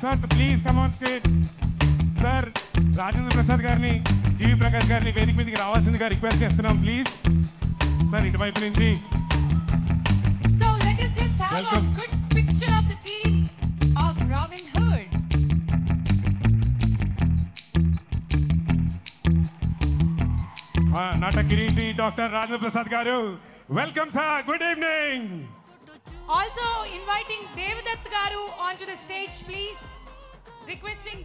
Prasad, please come on stage. Sir, Rajendra Prasad గారిని జీవి ప్రకాష్ గారిని వేదిక మీదకి రావాల్సిందిగా రిక్వెస్ట్ చేస్తున్నాం ప్లీజ్. సార్ ఇటువైపు నుంచి. So let us just have a good picture of the team of Robin Hood. నాట కిరీటి డాక్టర్ రాజేంద్ర ప్రసాద్ గారు. Welcome sir, good evening. Also inviting Devadatt garu onto the stage please. Requesting